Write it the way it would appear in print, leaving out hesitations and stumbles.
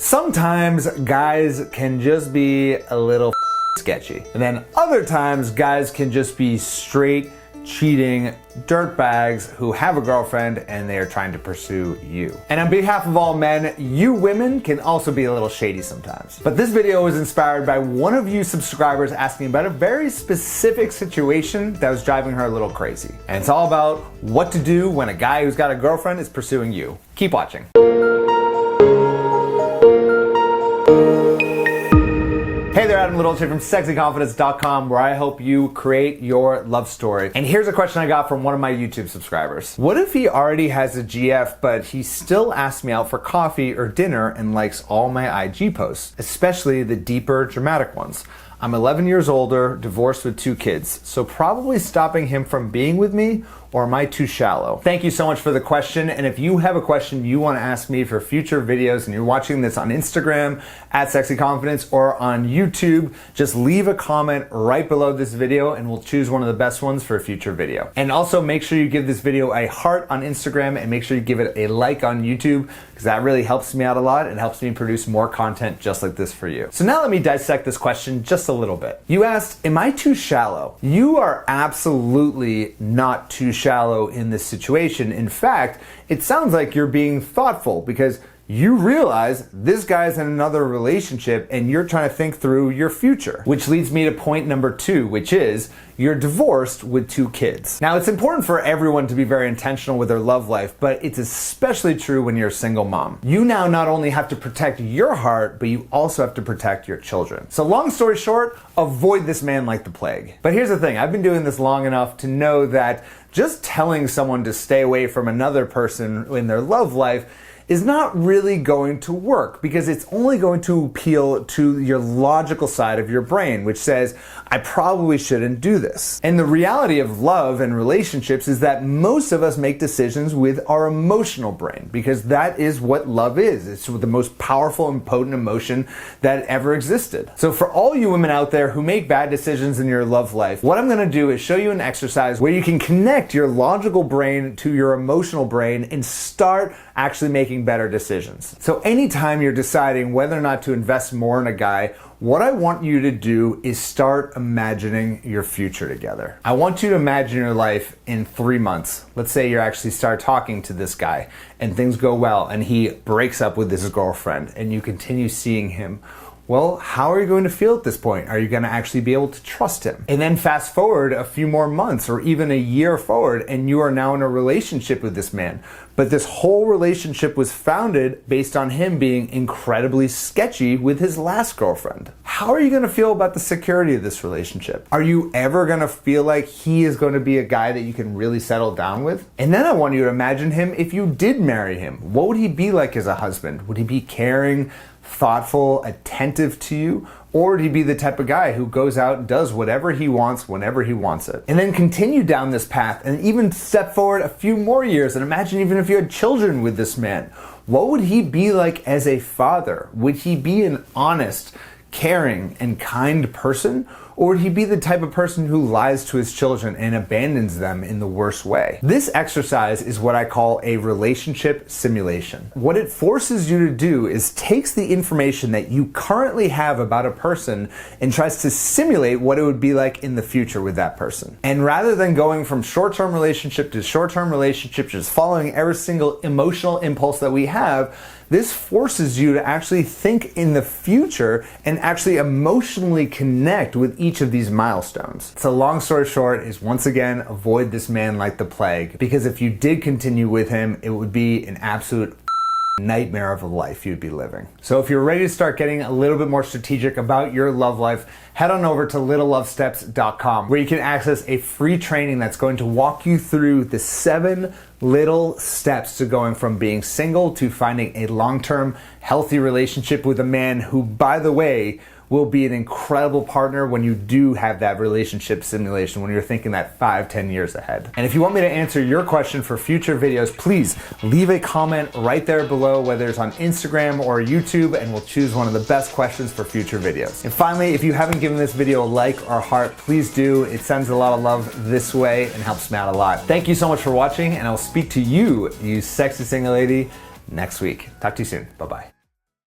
Sometimes guys can just be a little sketchy. And then other times guys can just be straight cheating dirtbags who have a girlfriend and they are trying to pursue you. And on behalf of all men, you women can also be a little shady sometimes. But this video was inspired by one of you subscribers asking about a very specific situation that was driving her a little crazy. And it's all about what to do when a guy who's got a girlfriend is pursuing you. Keep watching. Hey there, Adam Little from sexyconfidence.com, where I help you create your love story. And here's a question I got from one of my YouTube subscribers. What if he already has a GF, but he still asks me out for coffee or dinner and likes all my IG posts, especially the deeper, dramatic ones? I'm 11 years older, divorced with 2 kids, so probably stopping him from being with me, or am I too shallow? Thank you so much for the question, and if you have a question you want to ask me for future videos and you're watching this on Instagram at Sexy Confidence or on YouTube, just leave a comment right below this video and we'll choose one of the best ones for a future video. And also make sure you give this video a heart on Instagram and make sure you give it a like on YouTube, because that really helps me out a lot and helps me produce more content just like this for you. So now let me dissect this question just a little bit. You asked, am I too shallow? You are absolutely not too shallow in this situation. In fact, it sounds like you're being thoughtful because you realize this guy's in another relationship and you're trying to think through your future. Which leads me to point number 2, which is you're divorced with 2 kids. Now, it's important for everyone to be very intentional with their love life, but it's especially true when you're a single mom. You now not only have to protect your heart, but you also have to protect your children. So long story short, avoid this man like the plague. But here's the thing, I've been doing this long enough to know that just telling someone to stay away from another person in their love life is not really going to work, because it's only going to appeal to your logical side of your brain, which says, I probably shouldn't do this. And the reality of love and relationships is that most of us make decisions with our emotional brain, because that is what love is. It's the most powerful and potent emotion that ever existed. So for all you women out there who make bad decisions in your love life, what I'm gonna do is show you an exercise where you can connect your logical brain to your emotional brain and start actually making better decisions. So anytime you're deciding whether or not to invest more in a guy, what I want you to do is start imagining your future together. I want you to imagine your life in 3 months. Let's say you actually start talking to this guy and things go well and he breaks up with his girlfriend and you continue seeing him. Well, how are you going to feel at this point? Are you going to actually be able to trust him? And then fast forward a few more months or even a year forward and you are now in a relationship with this man. But this whole relationship was founded based on him being incredibly sketchy with his last girlfriend. How are you going to feel about the security of this relationship? Are you ever going to feel like he is going to be a guy that you can really settle down with? And then I want you to imagine him if you did marry him. What would he be like as a husband? Would he be caring, thoughtful, attentive to you? Or would he be the type of guy who goes out and does whatever he wants whenever he wants it? And then continue down this path and even step forward a few more years and imagine even if you had children with this man. What would he be like as a father? Would he be an honest, caring, and kind person? Or would he be the type of person who lies to his children and abandons them in the worst way? This exercise is what I call a relationship simulation. What it forces you to do is takes the information that you currently have about a person and tries to simulate what it would be like in the future with that person. And rather than going from short-term relationship to short-term relationship, just following every single emotional impulse that we have, this forces you to actually think in the future and actually emotionally connect with each of these milestones. So long story short is, once again, avoid this man like the plague, because if you did continue with him, it would be an absolute nightmare of a life you'd be living. So if you're ready to start getting a little bit more strategic about your love life, head on over to littlelovesteps.com, where you can access a free training that's going to walk you through the 7 little steps to going from being single to finding a long-term healthy relationship with a man who, by the way, will be an incredible partner when you do have that relationship simulation, when you're thinking that 5-10 years ahead. And if you want me to answer your question for future videos, please leave a comment right there below, whether it's on Instagram or YouTube, and we'll choose one of the best questions for future videos. And finally, if you haven't given this video a like or heart, please do. It sends a lot of love this way and helps me out a lot. Thank you so much for watching, and I'll speak to you, you sexy single lady, next week. Talk to you soon. Bye-bye.